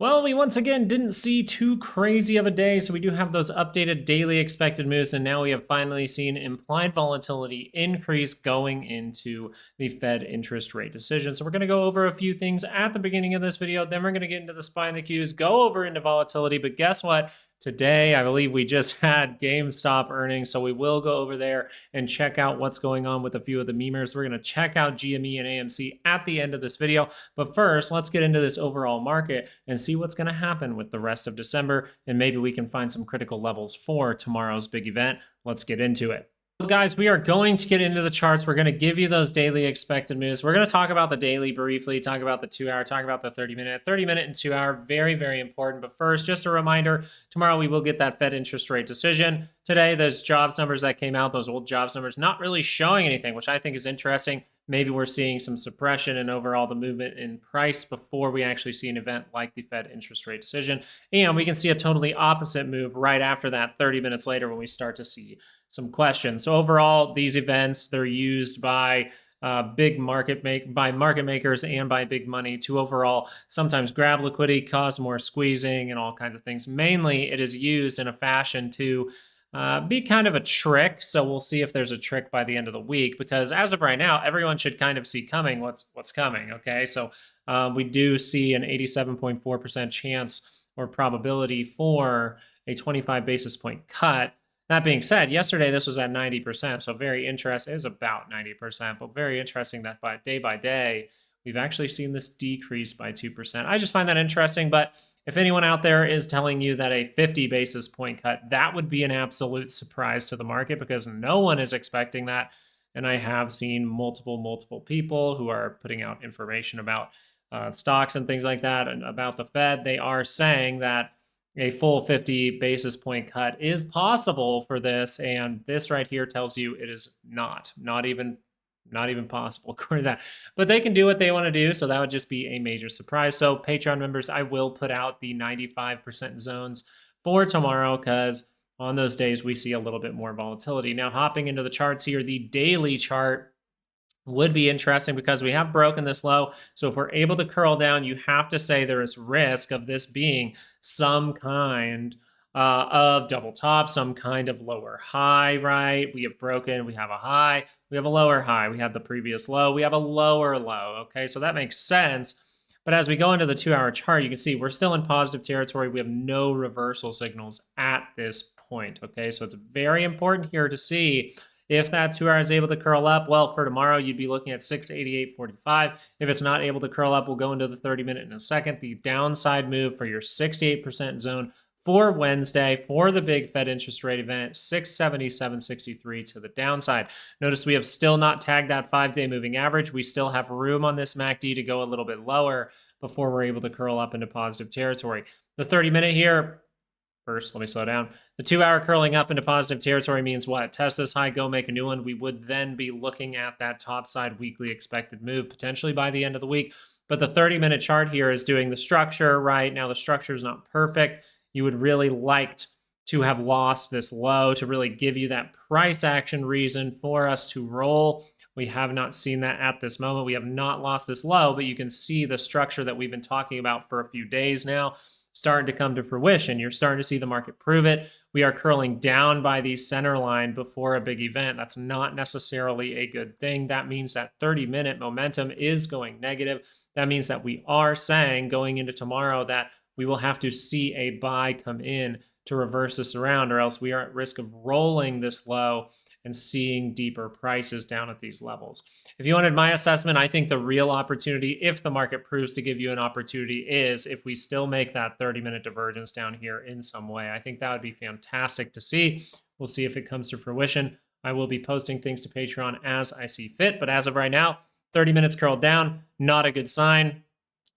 Well, we once again didn't see too crazy of a day, so we do have those updated daily expected moves, and now we have finally seen implied volatility increase going into the Fed interest rate decision. So we're going to go over a few things at the beginning of this video, then we're going to get into the SPY and the Qs, go over into volatility, but guess what? Today, I believe we just had GameStop earnings, so we will go over there and check out what's going on with a few of the memers. We're going to check out GME and AMC at the end of this video, but first, let's get into this overall market and see what's going to happen with the rest of December, and maybe we can find some critical levels for tomorrow's big event. Let's get into it. Guys, we are going to get into the charts. We're going to give you those daily expected moves. We're going to talk about the daily briefly, talk about the 2-hour, talk about the 30-minute. 30-minute and 2-hour, very, very important. But first, just a reminder, tomorrow we will get that Fed interest rate decision. Today, those jobs numbers that came out, those old jobs numbers, not really showing anything, which I think is interesting. Maybe we're seeing some suppression in overall the movement in price before we actually see an event like the Fed interest rate decision. And we can see a totally opposite move right after that 30 minutes later when we start to see some questions. So overall, these events, they're used by market makers and by big money to overall sometimes grab liquidity, cause more squeezing, and all kinds of things. Mainly, it is used in a fashion to be kind of a trick. So we'll see if there's a trick by the end of the week, because as of right now, everyone should kind of see coming what's coming. Okay, so we do see an 87.4% chance or probability for a 25 basis point cut. That being said, yesterday this was at 90%, so very interesting. It was about 90%, but very interesting that by day, we've actually seen this decrease by 2%. I just find that interesting, but if anyone out there is telling you that a 50 basis point cut, that would be an absolute surprise to the market, because no one is expecting that. And I have seen multiple people who are putting out information about stocks and things like that, and about the Fed. They are saying that a full 50 basis point cut is possible for this, and this right here tells you it is not even possible according to that. But they can do what they want to do, so that would just be a major surprise. So Patreon members, I will put out the 95% zones for tomorrow, because on those days we see a little bit more volatility. Now, hopping into the charts here, the daily chart would be interesting because we have broken this low. So if we're able to curl down, you have to say there is risk of this being some kind of double top, some kind of lower high, right? We have broken, we have a high, we have a lower high, we have the previous low, we have a lower low, okay? So that makes sense. But as we go into the 2-hour chart, you can see we're still in positive territory. We have no reversal signals at this point, okay? So it's very important here to see if that 2-hour is able to curl up. Well, for tomorrow, you'd be looking at 688.45. If it's not able to curl up, we'll go into the 30-minute in a second. The downside move for your 68% zone for Wednesday for the big Fed interest rate event, 677.63 to the downside. Notice we have still not tagged that 5-day moving average. We still have room on this MACD to go a little bit lower before we're able to curl up into positive territory. The 30-minute here, first, let me slow down. The 2-hour curling up into positive territory means what? Test this high, go make a new one. We would then be looking at that top side weekly expected move potentially by the end of the week. But the 30-minute chart here is doing the structure right now. The structure is not perfect. You would really like to have lost this low to really give you that price action reason for us to roll. We have not seen that at this moment. We have not lost this low, but you can see the structure that we've been talking about for a few days now starting to come to fruition. You're starting to see the market prove it. We are curling down by the center line before a big event. That's not necessarily a good thing. That means that 30-minute momentum is going negative. That means that we are saying going into tomorrow that we will have to see a buy come in to reverse this around, or else we are at risk of rolling this low and seeing deeper prices down at these levels. If you wanted my assessment, I think the real opportunity, if the market proves to give you an opportunity, is if we still make that 30-minute divergence down here in some way. I think that would be fantastic to see. We'll see if it comes to fruition. I will be posting things to Patreon as I see fit, but as of right now, 30 minutes curled down, not a good sign.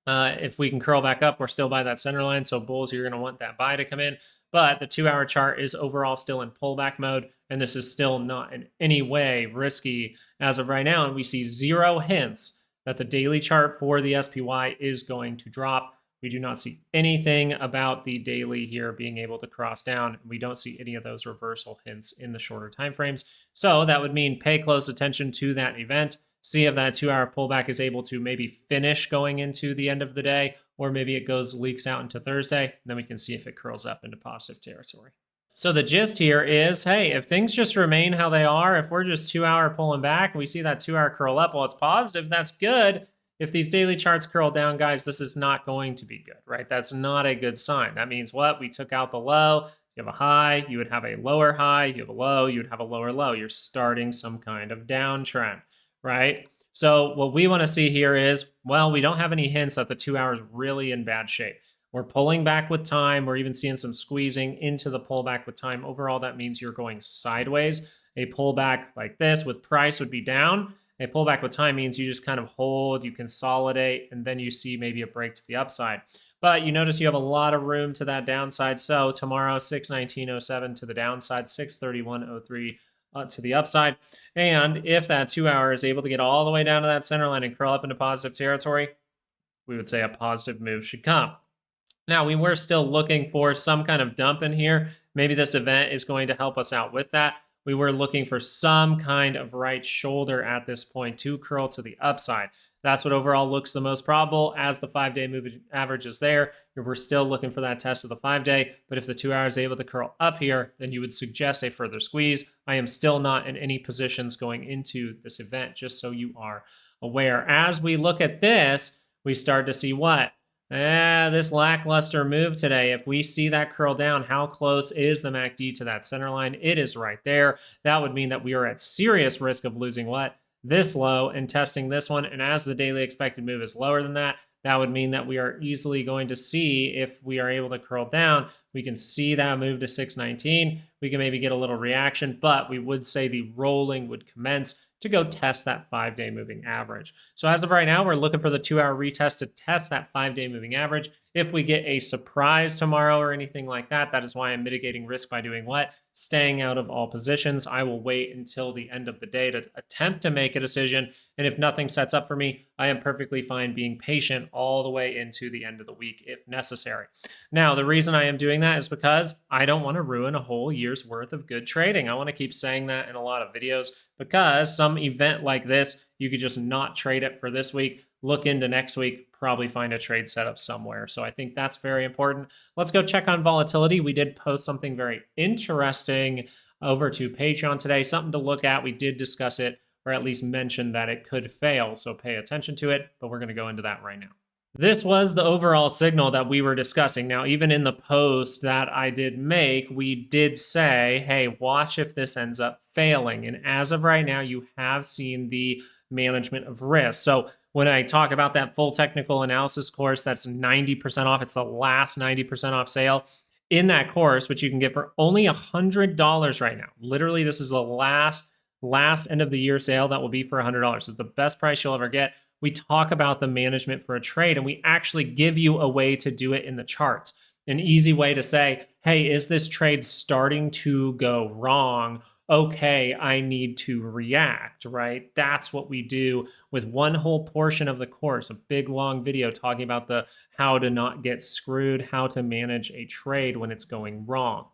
If we can curl back up, we're still by that center line. So bulls, you're going to want that buy to come in. But the 2-hour chart is overall still in pullback mode, and this is still not in any way risky as of right now. And we see zero hints that the daily chart for the SPY is going to drop. We do not see anything about the daily here being able to cross down. We don't see any of those reversal hints in the shorter time frames. So that would mean pay close attention to that event. see if that 2-hour pullback is able to maybe finish going into the end of the day, or maybe it leaks out into Thursday. And then we can see if it curls up into positive territory. So the gist here is, hey, if things just remain how they are, if we're just 2-hour pulling back and we see that 2-hour curl up, well, it's positive, that's good. If these daily charts curl down, guys, this is not going to be good, right? That's not a good sign. That means what? We took out the low. You have a high, you would have a lower high. You have a low, you would have a lower low. You're starting some kind of downtrend, right? So what we want to see here is, well, we don't have any hints that the 2 hours really in bad shape. We're pulling back with time. We're even seeing some squeezing into the pullback with time. Overall, that means you're going sideways. A pullback like this with price would be down. A pullback with time means you just kind of hold, you consolidate, and then you see maybe a break to the upside. But you notice you have a lot of room to that downside. So tomorrow, 619.07 to the downside, 631.03 to the upside. And if that 2 hour is able to get all the way down to that center line and curl up into positive territory, we would say a positive move should come. Now, we were still looking for some kind of dump in here. Maybe this event is going to help us out with that. We were looking for some kind of right shoulder at this point to curl to the upside. That's what overall looks the most probable as the 5-day moving average is there. We're still looking for that test of the 5-day, but if the 2 hours is able to curl up here, then you would suggest a further squeeze. I am still not in any positions going into this event, just so you are aware. As we look at this, we start to see what? This lackluster move today. If we see that curl down, how close is the MACD to that center line? It is right there. That would mean that we are at serious risk of losing what? This low and testing this one. And as the daily expected move is lower than that, that would mean that we are easily going to see if we are able to curl down. We can see that move to 619. We can maybe get a little reaction, but we would say the rolling would commence to go test that 5-day moving average. So as of right now, we're looking for the 2 hour retest to test that 5-day moving average. If we get a surprise tomorrow or anything like that, that is why I'm mitigating risk by doing what? Staying out of all positions. I will wait until the end of the day to attempt to make a decision. And if nothing sets up for me, I am perfectly fine being patient all the way into the end of the week if necessary. Now, the reason I am doing that is because I don't want to ruin a whole year's worth of good trading. I want to keep saying that in a lot of videos because some event like this, you could just not trade it for this week, look into next week, probably find a trade setup somewhere. So I think that's very important. Let's go check on volatility. We did post something very interesting over to Patreon today, something to look at. We did discuss it, or at least mention that it could fail. So pay attention to it, but we're going to go into that right now. This was the overall signal that we were discussing. Now, even in the post that I did make, we did say, hey, watch if this ends up failing. And as of right now, you have seen the management of risk. So when I talk about that full technical analysis course, that's 90% off. It's the last 90% off sale. In that course, which you can get for only $100 right now. Literally, this is the last end of the year sale that will be for $100. It's the best price you'll ever get. We talk about the management for a trade, and we actually give you a way to do it in the charts. An easy way to say, hey, is this trade starting to go wrong? Okay, I need to react, right? That's what we do with one whole portion of the course, a big long video talking about the how to not get screwed, how to manage a trade when it's going wrong.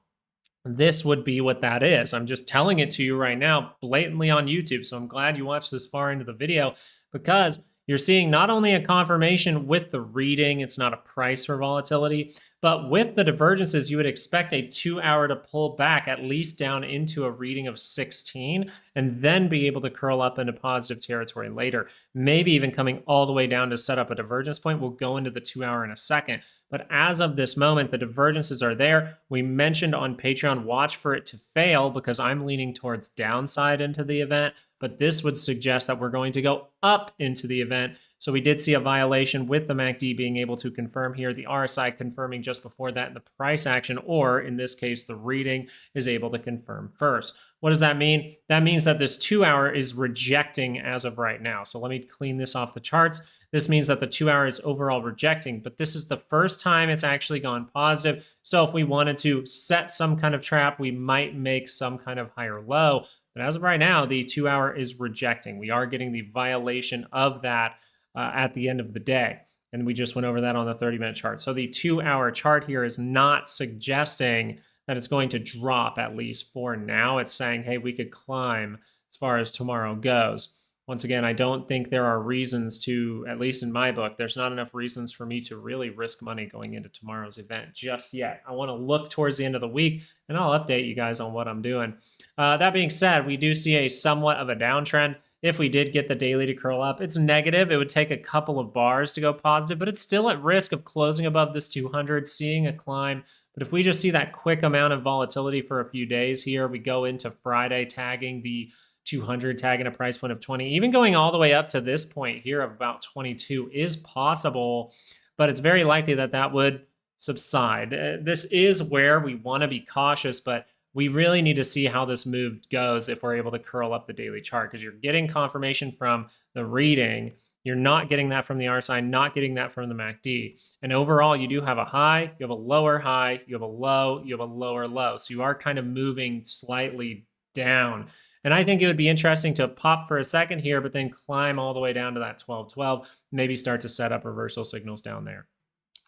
This would be what that is. I'm just telling it to you right now, blatantly on YouTube. So I'm glad you watched this far into the video because you're seeing not only a confirmation with the reading, it's not a price for volatility, but with the divergences, you would expect a 2 hour to pull back at least down into a reading of 16 and then be able to curl up into positive territory later. Maybe even coming all the way down to set up a divergence point. We'll go into the 2 hour in a second. But as of this moment, the divergences are there. We mentioned on Patreon, watch for it to fail because I'm leaning towards downside into the event. But this would suggest that we're going to go up into the event. So we did see a violation with the MACD being able to confirm here, the RSI confirming just before that, the price action, or in this case, the reading is able to confirm first. What does that mean? That means that this 2 hour is rejecting as of right now. So let me clean this off the charts. This means that the 2 hour is overall rejecting, but this is the first time it's actually gone positive. So if we wanted to set some kind of trap, we might make some kind of higher low. But as of right now, the 2 hour is rejecting. We are getting the violation of that at the end of the day. And we just went over that on the 30-minute chart. So the 2 hour chart here is not suggesting that it's going to drop, at least for now. It's saying, hey, we could climb as far as tomorrow goes. once again, I don't think there are reasons to, at least in my book, there's not enough reasons for me to really risk money going into tomorrow's event just yet. I want to look towards the end of the week, and I'll update you guys on what I'm doing. That being said, we do see a somewhat of a downtrend. If we did get the daily to curl up, it's negative. It would take a couple of bars to go positive, but it's still at risk of closing above this 200, seeing a climb. But if we just see that quick amount of volatility for a few days here, we go into Friday tagging the 200, tagging a price point of 20, even going all the way up to this point here of about 22 is possible, but it's very likely that that would subside. This is where we want to be cautious, but we really need to see how this move goes if we're able to curl up the daily chart, because you're getting confirmation from the reading. You're not getting that from the RSI, not getting that from the MACD. And overall, you do have a high, you have a lower high, you have a low, you have a lower low. So you are kind of moving slightly down. And I think it would be interesting to pop for a second here, but then climb all the way down to that 1212, maybe start to set up reversal signals down there.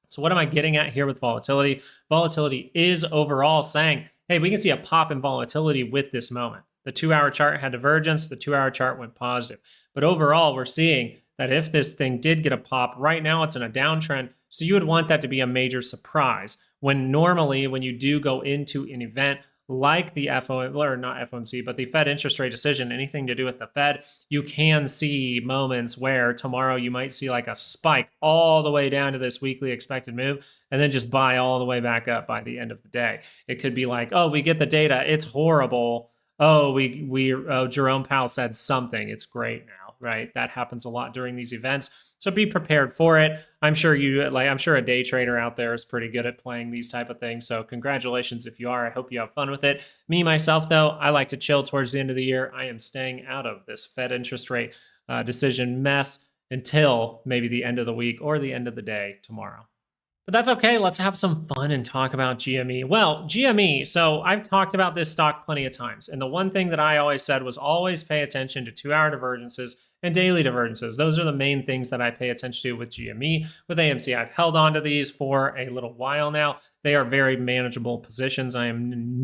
So what am I getting at here with volatility? Volatility is overall saying, hey, we can see a pop in volatility with this moment. The 2-hour chart had divergence, the 2-hour chart went positive. But overall, we're seeing that if this thing did get a pop, right now it's in a downtrend, so you would want that to be a major surprise. When normally, when you do go into an event like the FOMC, or not FOMC, but the Fed interest rate decision, anything to do with the Fed, you can see moments where tomorrow you might see like a spike all the way down to this weekly expected move, and then just buy all the way back up by the end of the day. It could be like, oh, we get the data, it's horrible. Oh, Jerome Powell said something, it's great now, right? That happens a lot during these events. So be prepared for it. I'm sure a day trader out there is pretty good at playing these type of things. So congratulations if you are. I hope you have fun with it. Me, myself, though, I like to chill towards the end of the year. I am staying out of this Fed interest rate decision mess until maybe the end of the week or the end of the day tomorrow. But that's okay. Let's have some fun and talk about GME. Well, GME, so I've talked about this stock plenty of times. And the one thing that I always said was always pay attention to 2-hour divergences and daily divergences. Those are the main things that I pay attention to with GME. With AMC, I've held on to these for a little while now. They are very manageable positions. I am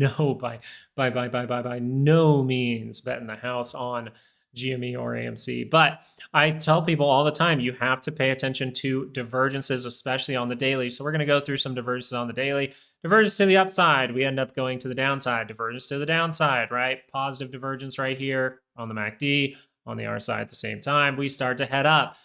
by no means betting the house on GME or AMC. But I tell people all the time, you have to pay attention to divergences, especially on the daily. So we're going to go through some divergences on the daily. Divergence to the upside, we end up going to the downside. Divergence to the downside, right? Positive divergence right here on the MACD, on the RSI at the same time. We start to head up.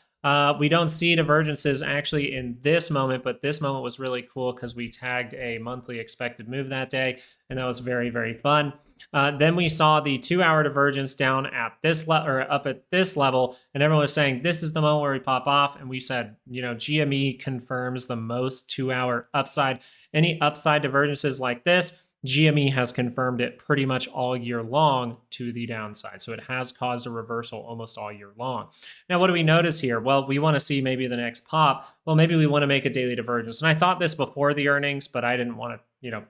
We don't see divergences actually in this moment, but this moment was really cool because we tagged a monthly expected move that day, and that was very, very fun. Then we saw the 2-hour divergence down at this or up at this level, and everyone was saying this is the moment where we pop off. And we said, GME confirms the most 2-hour upside. Any upside divergences like this, GME has confirmed it pretty much all year long to the downside. So it has caused a reversal almost all year long. Now, what do we notice here? Well, we want to see maybe the next pop. Well, maybe we want to make a daily divergence. And I thought this before the earnings, but I didn't want to,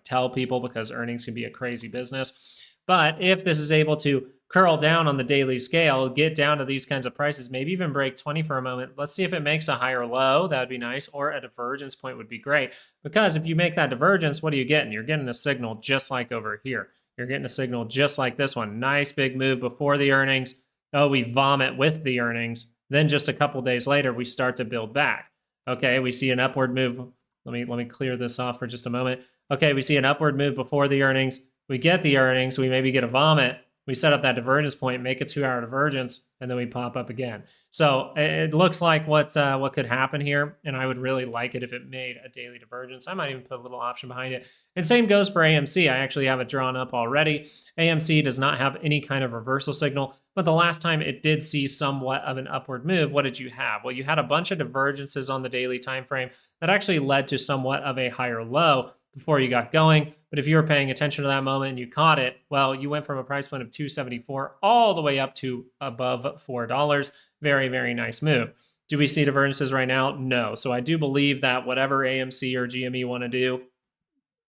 tell people because earnings can be a crazy business. But if this is able to curl down on the daily scale, get down to these kinds of prices, maybe even break 20 for a moment. Let's see if it makes a higher low. That would be nice. Or a divergence point would be great. Because if you make that divergence, what are you getting? You're getting a signal just like over here. You're getting a signal just like this one. Nice big move before the earnings. Oh, we vomit with the earnings. Then just a couple days later, we start to build back. Okay, we see an upward move. Let me clear this off for just a moment. Okay, we see an upward move before the earnings. We get the earnings. We maybe get a vomit. We set up that divergence point, make a 2-hour divergence, and then we pop up again. So it looks like what could happen here, and I would really like it if it made a daily divergence. I might even put a little option behind it. And same goes for AMC. I actually have it drawn up already. AMC does not have any kind of reversal signal, but the last time it did see somewhat of an upward move, what did you have? Well, you had a bunch of divergences on the daily time frame that actually led to somewhat of a higher low before you got going. But if you were paying attention to that moment and you caught it, well, you went from a price point of $2.74 all the way up to above $4. Very, very nice move. Do we see divergences right now? No. So I do believe that whatever AMC or GME want to do,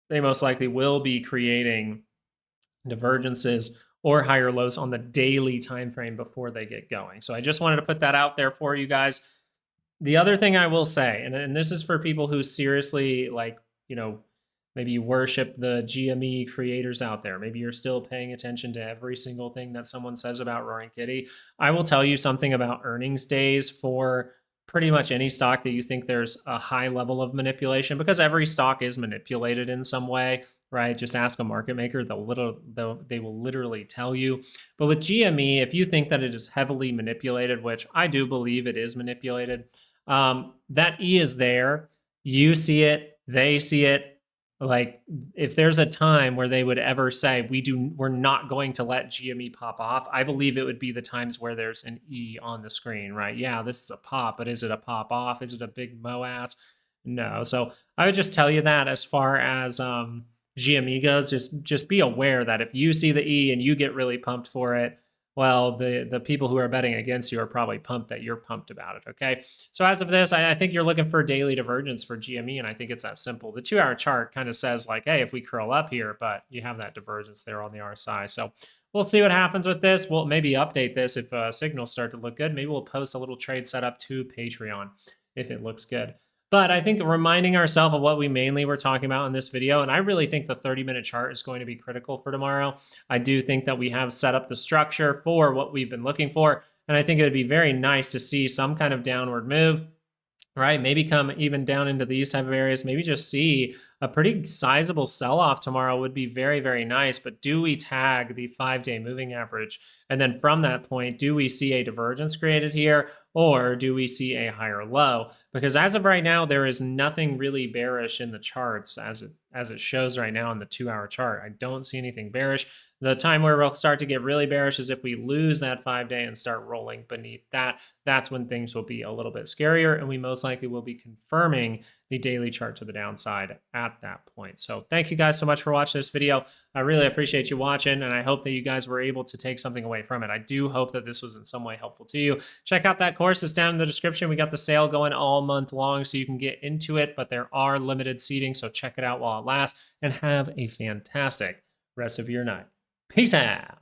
they most likely will be creating divergences or higher lows on the daily time frame before they get going. So I just wanted to put that out there for you guys. The other thing I will say, and this is for people who seriously Maybe you worship the GME creators out there. Maybe you're still paying attention to every single thing that someone says about Roaring Kitty. I will tell you something about earnings days for pretty much any stock that you think there's a high level of manipulation, because every stock is manipulated in some way, right? Just ask a market maker; they will literally tell you. But with GME, if you think that it is heavily manipulated, which I do believe it is manipulated, that E is there. You see it, they see it. Like, if there's a time where they would ever say we're not going to let GME pop off, I believe it would be the times where there's an E on the screen, right? Yeah, this is a pop, but is it a pop off? Is it a big MOAS? No. So I would just tell you that as far as GME goes, just be aware that if you see the E and you get really pumped for it, well, the people who are betting against you are probably pumped that you're pumped about it, okay? So as of this, I think you're looking for daily divergence for GME, and I think it's that simple. The 2-hour chart kind of says like, hey, if we curl up here, but you have that divergence there on the RSI. So we'll see what happens with this. We'll maybe update this if signals start to look good. Maybe we'll post a little trade setup to Patreon if it looks good. But I think reminding ourselves of what we mainly were talking about in this video, and I really think the 30-minute chart is going to be critical for tomorrow. I do think that we have set up the structure for what we've been looking for, and I think it would be very nice to see some kind of downward move, right? Maybe come even down into these type of areas. Maybe just see a pretty sizable sell-off tomorrow would be very, very nice. But do we tag the 5-day moving average? And then from that point, do we see a divergence created here, or do we see a higher low? Because as of right now, there is nothing really bearish in the charts as it shows right now on the 2-hour chart. I don't see anything bearish. The time where we'll start to get really bearish is if we lose that 5-day and start rolling beneath that. That's when things will be a little bit scarier, and we most likely will be confirming the daily chart to the downside at that point. So thank you guys so much for watching this video. I really appreciate you watching, and I hope that you guys were able to take something away from it. I do hope that this was in some way helpful to you. Check out that course. It's down in the description. We got the sale going all month long, so you can get into it, but there are limited seating, so check it out while it lasts, and have a fantastic rest of your night. Peace out.